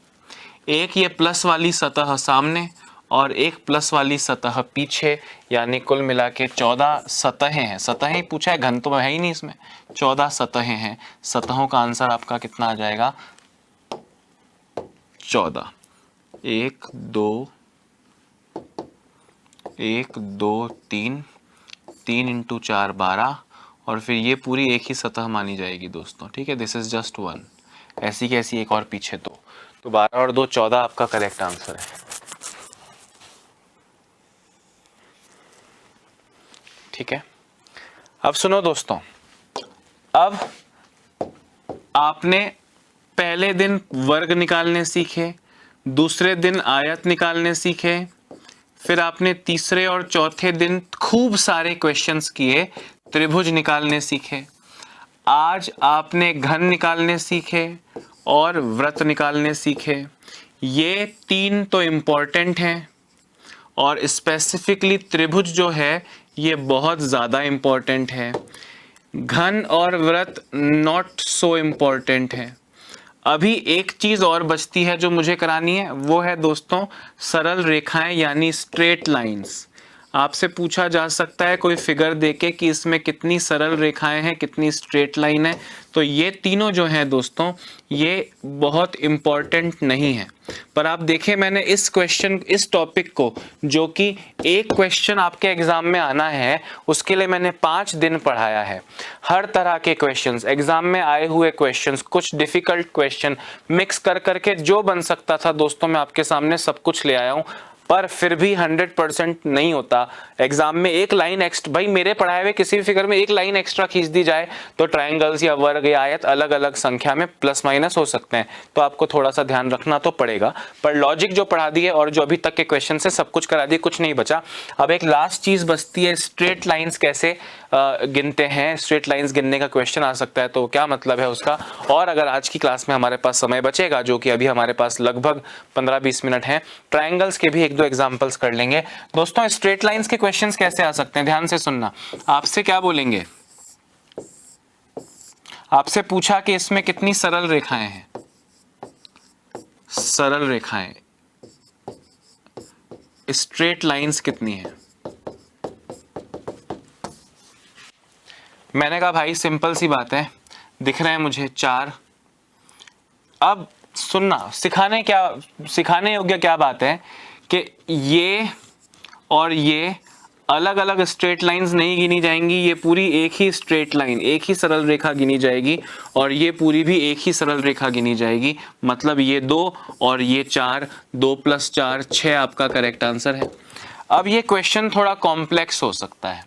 एक ये प्लस वाली सतह सामने और एक प्लस वाली सतह पीछे, यानी कुल मिला के 14 सतहें हैं। सतहें ही पूछा है, घन तो है ही नहीं इसमें। 14 सतहें हैं। सतहों का आंसर आपका कितना आ जाएगा? 14। 1 2 1 2 3, 3 × 4 12 और फिर ये पूरी एक ही सतह मानी जाएगी दोस्तों। ठीक है, दिस इज जस्ट 1। ऐसी कैसी एक और पीछे, तो 12 और 2 14 आपका करेक्ट आंसर है। ठीक है, अब सुनो दोस्तों, अब आपने पहले दिन वर्ग निकालने सीखे, दूसरे दिन आयत निकालने सीखे, फिर आपने तीसरे और चौथे दिन खूब सारे क्वेश्चंस किए, त्रिभुज निकालने सीखे। आज आपने घन निकालने सीखे और वृत्त निकालने सीखे। ये 3 तो इम्पॉर्टेंट हैं, और स्पेसिफिकली त्रिभुज जो है ये बहुत ज़्यादा इम्पॉर्टेंट है। घन और वृत्त नॉट सो इम्पॉर्टेंट है। अभी एक चीज़ और बचती है जो मुझे करानी है, वो है दोस्तों सरल रेखाएं यानी स्ट्रेट लाइंस। आपसे पूछा जा सकता है कोई फिगर देके कि इसमें कितनी सरल रेखाएं हैं, कितनी स्ट्रेट लाइन है। तो ये तीनों जो हैं दोस्तों ये बहुत इम्पॉर्टेंट नहीं है। पर आप देखें मैंने इस टॉपिक को, जो कि एक क्वेश्चन आपके एग्जाम में आना है, उसके लिए मैंने 5 दिन पढ़ाया है। हर तरह के क्वेश्चंस, एग्जाम में आए हुए क्वेश्चंस, कुछ डिफिकल्ट क्वेश्चन मिक्स कर करके जो बन सकता था दोस्तों मैं आपके सामने सब कुछ ले आया हूं। पर फिर भी 100% नहीं होता। एग्जाम में एक लाइन एक्स्ट्रा, भाई मेरे पढ़ाए हुए किसी भी फिगर में एक लाइन एक्स्ट्रा खींच दी जाए तो ट्रायंगल्स या वर्ग या आयत अलग अलग संख्या में प्लस माइनस हो सकते हैं। तो आपको थोड़ा सा ध्यान रखना तो पड़ेगा। पर लॉजिक जो पढ़ा दी है और जो अभी तक के क्वेश्चन से सब कुछ करा दिए, कुछ नहीं बचा। अब एक लास्ट चीज बचती है, स्ट्रेट लाइंस कैसे गिनते हैं। स्ट्रेट लाइंस गिनने का क्वेश्चन आ सकता है, तो क्या मतलब है उसका। और अगर आज की क्लास में हमारे पास समय बचेगा, जो कि अभी हमारे पास लगभग 15-20 मिनट हैं, ट्रायंगल्स के भी 1-2 एग्जांपल्स कर लेंगे। दोस्तों स्ट्रेट लाइंस के क्वेश्चंस कैसे आ सकते हैं, ध्यान से सुनना। आपसे क्या बोलेंगे, आपसे पूछा कि इसमें कितनी सरल रेखाएं हैं। सरल रेखाएं, स्ट्रेट लाइंस कितनी है। मैंने कहा भाई सिंपल सी बात है, दिख रहे हैं मुझे 4। अब सुनना, सिखाने योग्य क्या बात है कि ये और ये अलग अलग स्ट्रेट लाइंस नहीं गिनी जाएंगी, ये पूरी एक ही स्ट्रेट लाइन, एक ही सरल रेखा गिनी जाएगी, और ये पूरी भी एक ही सरल रेखा गिनी जाएगी। मतलब ये 2 और ये 4, 2 + 4 6 आपका करेक्ट आंसर है। अब ये क्वेश्चन थोड़ा कॉम्प्लेक्स हो सकता है।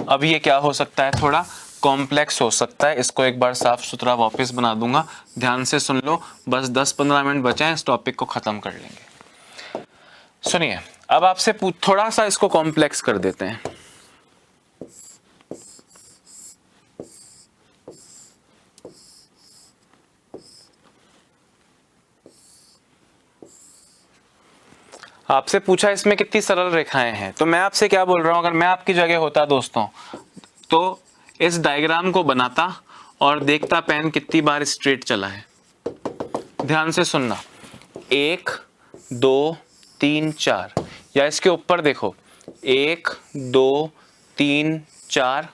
अब ये क्या हो सकता है, थोड़ा कॉम्प्लेक्स हो सकता है। इसको एक बार साफ सुथरा वापस बना दूंगा, ध्यान से सुन लो। बस 10-15 मिनट बचे हैं, इस टॉपिक को खत्म कर लेंगे। सुनिए, अब आपसे थोड़ा सा इसको कॉम्प्लेक्स कर देते हैं। आपसे पूछा इसमें कितनी सरल रेखाएं हैं, तो मैं आपसे क्या बोल रहा हूं, अगर मैं आपकी जगह होता दोस्तों, तो इस डायग्राम को बनाता और देखता पेन कितनी बार स्ट्रेट चला है। ध्यान से सुनना, 1 2 3 4, या इसके ऊपर देखो, 1 2 3 4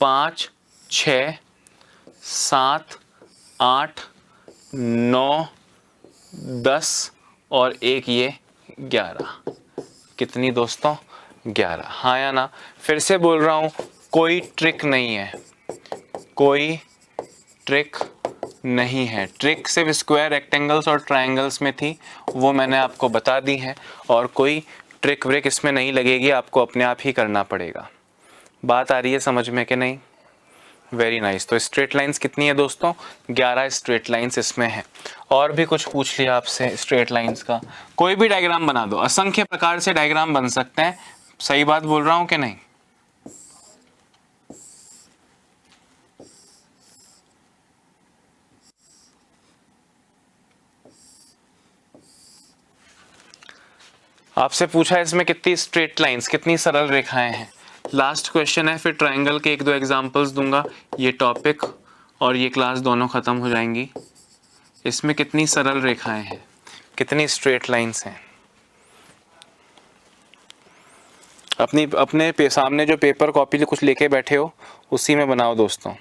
5 6 7 8 9 10 और एक ये 11। कितनी दोस्तों, 11। हाँ या ना। फिर से बोल रहा हूं, कोई ट्रिक नहीं है, कोई ट्रिक नहीं है। ट्रिक सिर्फ स्क्वायर, रेक्टेंगल्स और ट्रायंगल्स में थी, वो मैंने आपको बता दी है, और कोई ट्रिक व्रिक इसमें नहीं लगेगी, आपको अपने आप ही करना पड़ेगा। बात आ रही है समझ में कि नहीं। Very nice. तो स्ट्रेट लाइंस कितनी है दोस्तों, 11 स्ट्रेट लाइंस इसमें है। और भी कुछ पूछ लिया आपसे स्ट्रेट लाइंस का, कोई भी डायग्राम बना दो, असंख्य प्रकार से डायग्राम बन सकते हैं। सही बात बोल रहा हूं कि नहीं। आपसे पूछा इसमें कितनी स्ट्रेट लाइंस, कितनी सरल रेखाएं हैं। लास्ट क्वेश्चन है, फिर ट्रायंगल के 1-2 एग्जांपल्स दूंगा। ये टॉपिक और ये क्लास दोनों खत्म हो जाएंगी। इसमें कितनी सरल रेखाएं हैं, कितनी स्ट्रेट लाइंस हैं। अपने सामने जो पेपर कॉपी कुछ लेके बैठे हो, उसी में बनाओ दोस्तों।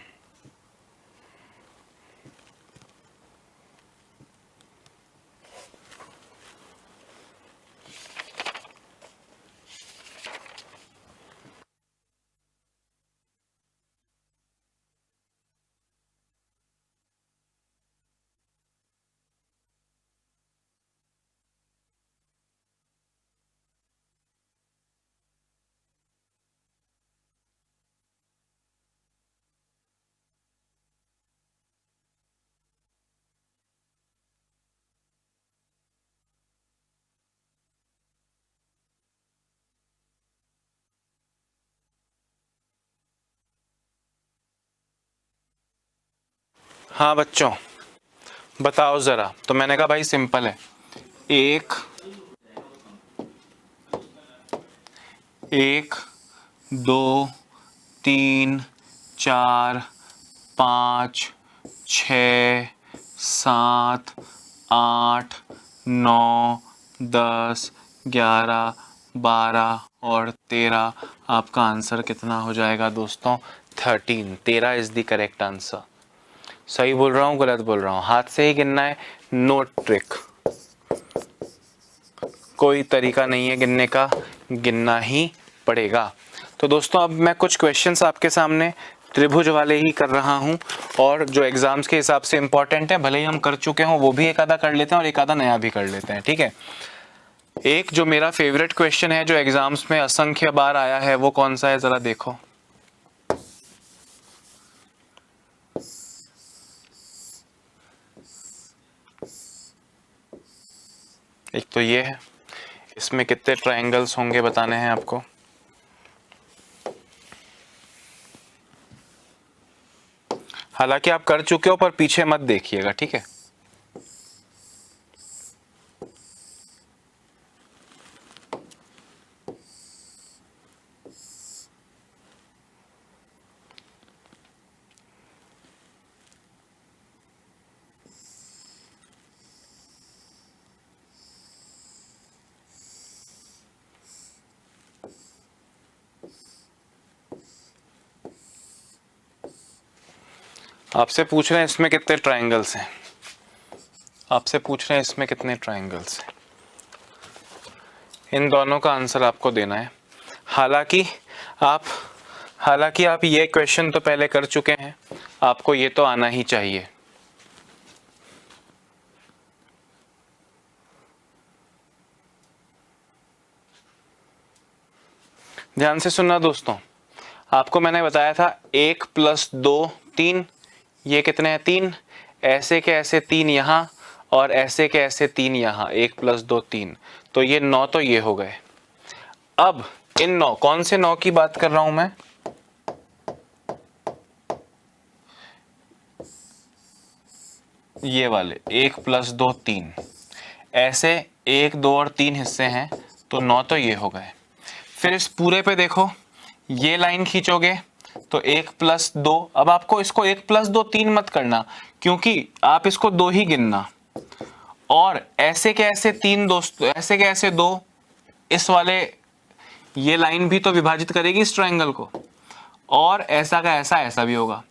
हाँ बच्चों, बताओ ज़रा। तो मैंने कहा भाई सिंपल है, एक, एक, दो, तीन, चार, पाँच, छ, सात, आठ, नौ, 10, 11, 12 और 13। आपका आंसर कितना हो जाएगा दोस्तों? 13। 13 इज़ द करेक्ट आंसर। सही बोल रहा हूँ गलत बोल रहा हूँ? हाथ से ही गिनना है, नो ट्रिक, कोई तरीका नहीं है गिनने का, गिनना ही पड़ेगा। तो दोस्तों अब मैं कुछ क्वेश्चंस आपके सामने त्रिभुज वाले ही कर रहा हूं, और जो एग्जाम्स के हिसाब से इंपॉर्टेंट है, भले ही हम कर चुके हों वो भी एक आधा कर लेते हैं और एक आधा नया भी कर लेते हैं, ठीक है। एक जो मेरा फेवरेट क्वेश्चन है जो एग्जाम्स में असंख्य बार आया है, वो कौन सा है जरा देखो। एक तो ये है, इसमें कितने ट्रायंगल्स होंगे बताने हैं आपको। हालांकि आप कर चुके हो पर पीछे मत देखिएगा, ठीक है। आपसे पूछ रहे हैं इसमें कितने ट्रायंगल्स हैं, आपसे पूछ रहे हैं इसमें कितने ट्रायंगल्स हैं। इन दोनों का आंसर आपको देना है। हालांकि आप ये क्वेश्चन तो पहले कर चुके हैं, आपको ये तो आना ही चाहिए। ध्यान से सुनना दोस्तों, आपको मैंने बताया था 1 + 2 3, ये कितने हैं? 3। ऐसे के ऐसे 3 यहाँ और ऐसे के ऐसे 3 यहाँ, 1 + 2 3, तो ये 9 तो ये हो गए। अब इन 9, कौन से 9 की बात कर रहा हूं मैं? ये वाले 1 + 2 3, ऐसे 1 2 और 3 हिस्से हैं, तो 9 तो ये हो गए। फिर इस पूरे पे देखो, ये लाइन खींचोगे तो 1 + 2, अब आपको इसको 1 + 2 3 मत करना, क्योंकि आप इसको 2 ही गिनना, और ऐसे के ऐसे 3 दोस्तों, ऐसे के ऐसे 2, इस वाले ये लाइन भी तो विभाजित करेगी इस ट्रायंगल को, और ऐसा का ऐसा ऐसा भी होगा।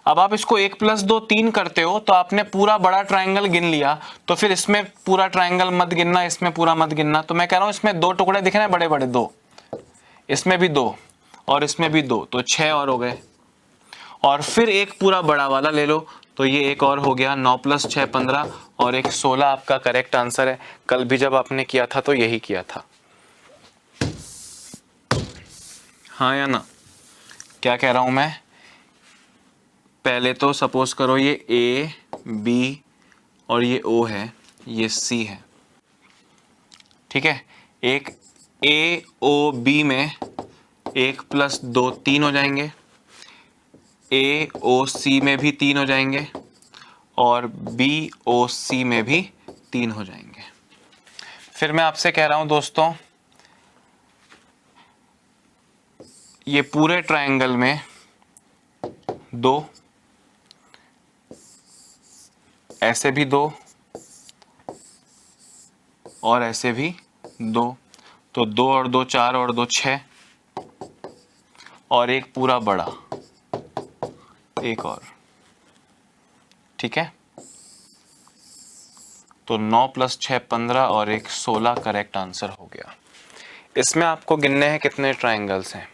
अब आप इसको 1 + 2 3 करते हो तो आपने पूरा बड़ा ट्रायंगल गिन लिया, तो फिर इसमें पूरा ट्रायंगल मत गिनना, इसमें पूरा मत गिनना। तो मैं कह रहा हूं इसमें 2 टुकड़े दिख रहे हैं बड़े बड़े, 2, इसमें भी 2 और इसमें भी 2, तो 6 और हो गए। और फिर एक पूरा बड़ा वाला ले लो, तो ये एक और हो गया, 9 + 6 15 और एक 16 आपका करेक्ट आंसर है। कल भी जब आपने किया था तो यही किया था, हाँ या ना? क्या कह रहा हूं मैं? पहले तो सपोज करो ये ए बी और ये ओ है, ये सी है, ठीक है। एक ए ओ बी में 1 + 2 3 हो जाएंगे, ए ओ सी में भी 3 हो जाएंगे, और बी ओ सी में भी 3 हो जाएंगे। फिर मैं आपसे कह रहा हूं दोस्तों, ये पूरे ट्रायंगल में 2, ऐसे भी 2 और ऐसे भी 2, तो 2 और 2 4 और 2 6, और एक पूरा बड़ा, एक और, ठीक है। तो 9 + 6 15 और एक 16 करेक्ट आंसर हो गया। इसमें आपको गिनने हैं कितने ट्रायंगल्स हैं।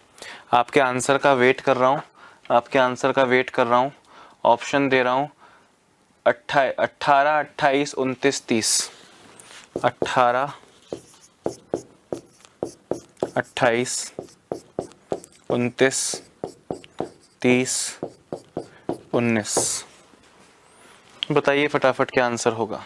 आपके आंसर का वेट कर रहा हूँ, आपके आंसर का वेट कर रहा हूँ। ऑप्शन दे रहा हूँ, 18 28 29 30, 18 28 29 30 19। बताइए फटाफट क्या आंसर होगा।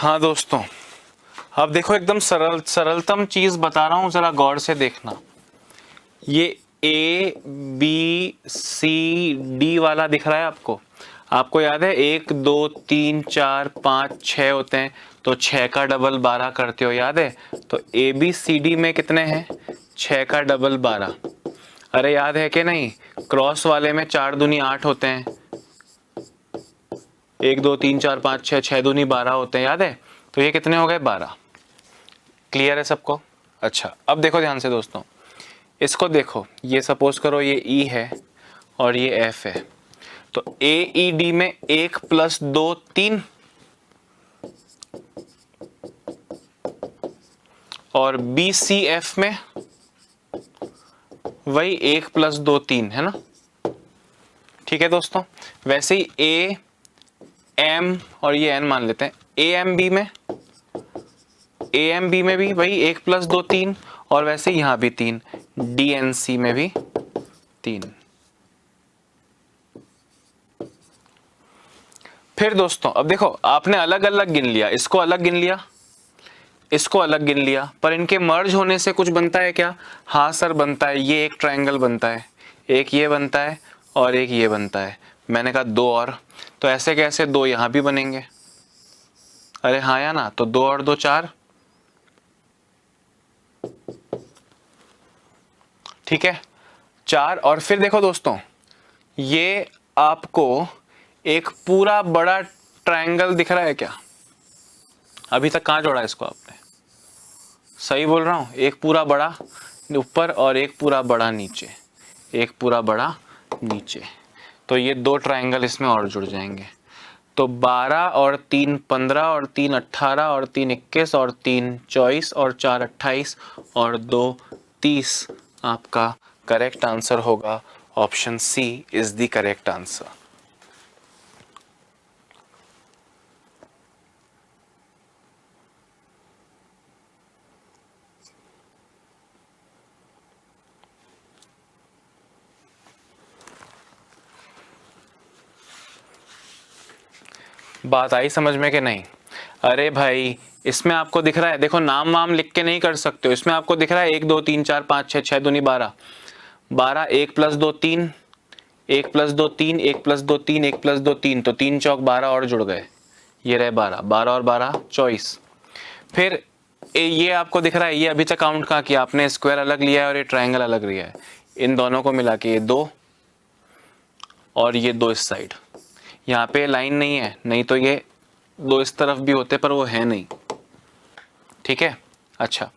हाँ दोस्तों, अब देखो एकदम सरलतम चीज बता रहा हूं, जरा गौर से देखना। ये ए बी सी डी वाला दिख रहा है आपको? आपको याद है 1 2 3 4 5 6 होते हैं, तो 6 का डबल 12 करते हो, याद है? तो ए बी सी डी में कितने हैं? 6 का डबल 12। अरे याद है कि नहीं? क्रॉस वाले में 4 दूनी 8 होते हैं, 1 2 3 4 5 6, 6 दूनी 12 होते हैं, याद है? तो ये कितने हो गए? 12। क्लियर है सबको? अच्छा, अब देखो ध्यान से दोस्तों, इसको देखो, ये सपोज करो ये E है और ये F है, तो AED में 1 + 2 3, और BCF में वही 1 + 2 3, है ना? ठीक है दोस्तों, वैसे ही AM और ये N मान लेते हैं, AMB में भी वही 1 + 2 3, और वैसे यहाँ भी 3, DNC में भी 3। फिर दोस्तों अब देखो, आपने अलग अलग गिन लिया, इसको अलग गिन लिया, इसको अलग गिन लिया, पर इनके मर्ज होने से कुछ बनता है क्या? हाँ सर बनता है, ये एक ट्रायंगल बनता है, एक ये बनता है और एक ये बनता है। मैंने कहा 2 और, तो ऐसे कैसे 2 यहाँ भी बनेंगे? अरे हाँ या ना? तो 2 और 2 4, ठीक है, 4। और फिर देखो दोस्तों, ये आपको एक पूरा बड़ा ट्रायंगल दिख रहा है क्या? अभी तक कहाँ जोड़ा इसको आपने? सही बोल रहा हूँ, एक पूरा बड़ा ऊपर और एक पूरा बड़ा नीचे, एक पूरा बड़ा नीचे, तो ये 2 ट्रायंगल इसमें और जुड़ जाएंगे। तो 12 और 3 15 और 3 18 और 3 21 और 3 24 और 4 28 और 2 30। आपका करेक्ट आंसर होगा option C is the correct answer. बात आई समझ में कि नहीं? अरे भाई, इसमें आपको दिख रहा है, देखो नाम वाम लिख के नहीं कर सकते हो, इसमें आपको दिख रहा है 1 2 3 4 5 6, 6 दूनी 12, 12, 1 + 2 3, 1 + 2 3, 1 + 2 3, 1 + 2 3, तो 3 चौक 12 और जुड़ गए, ये रहे 12, 12 और 12 24। फिर ये आपको दिख रहा है, ये अभी तक काउंट कहाँ किया आपने? स्क्वायर अलग लिया है और ये ट्रायंगल अलग लिया है, इन दोनों को मिला के ये 2 और ये 2 इस साइड। यहाँ पे लाइन नहीं है, नहीं तो ये 2 इस तरफ भी होते, पर वो है नहीं, ठीक है? अच्छा,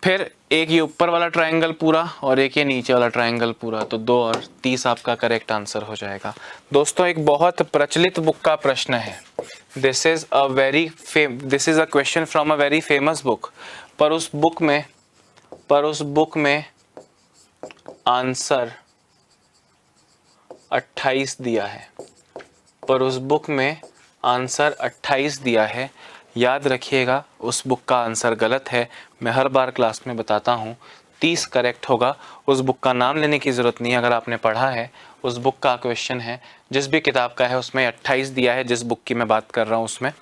फिर एक ये ऊपर वाला ट्रायंगल पूरा और एक ये नीचे वाला ट्रायंगल पूरा, तो 2 और 30 आपका करेक्ट आंसर हो जाएगा। दोस्तों एक बहुत प्रचलित बुक का प्रश्न है, this is a question from a very famous book, पर उस बुक में आंसर 28 दिया है, पर उस बुक में आंसर 28 दिया है। याद रखिएगा, उस बुक का आंसर गलत है, मैं हर बार क्लास में बताता हूँ, 30 करेक्ट होगा। उस बुक का नाम लेने की ज़रूरत नहीं है, अगर आपने पढ़ा है उस बुक का क्वेश्चन है, जिस भी किताब का है उसमें 28 दिया है, जिस बुक की मैं बात कर रहा हूँ उसमें,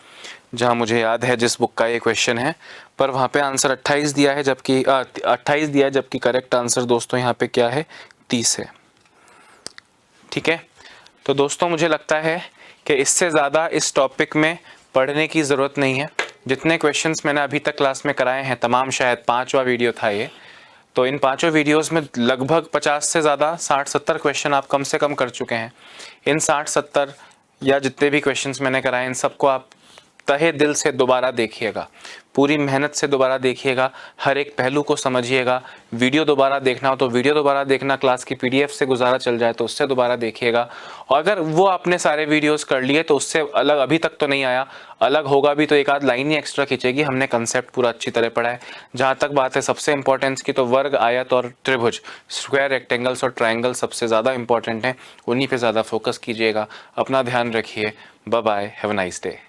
जहाँ मुझे याद है जिस बुक का ये क्वेश्चन है, पर वहाँ पे आंसर 28 दिया है, जबकि 28 दिया है, जबकि करेक्ट आंसर दोस्तों यहाँ पे क्या है? 30 है, ठीक है? तो दोस्तों मुझे लगता है कि इससे ज़्यादा इस टॉपिक में पढ़ने की ज़रूरत नहीं है। जितने क्वेश्चंस मैंने अभी तक क्लास में कराए हैं तमाम, शायद 5वां वीडियो था ये, तो इन 5 वीडियोस में लगभग 50 से ज़्यादा 60-70 क्वेश्चन आप कम से कम कर चुके हैं। इन 60-70 या जितने भी क्वेश्चंस मैंने कराए, इन सबको आप तहे दिल से दोबारा देखिएगा, पूरी मेहनत से दोबारा देखिएगा, हर एक पहलू को समझिएगा। वीडियो दोबारा देखना हो तो वीडियो दोबारा देखना, क्लास की PDF से गुजारा चल जाए तो उससे दोबारा देखिएगा। और अगर वो आपने सारे वीडियोस कर लिए तो उससे अलग अभी तक तो नहीं आया, अलग होगा भी तो एक आध लाइन ही एक्स्ट्रा खींचेगी, हमने कंसेप्ट पूरा अच्छी तरह पढ़ा है। जहाँ तक बात है सबसे इंपॉर्टेंस की, तो वर्ग, आयत और त्रिभुज, स्क्वायर, रेक्टेंगल्स और ट्रायंगल सबसे ज़्यादा इंपॉर्टेंट हैं, उन्हीं पर ज़्यादा फोकस कीजिएगा। अपना ध्यान रखिए, bye bye, have a nice day.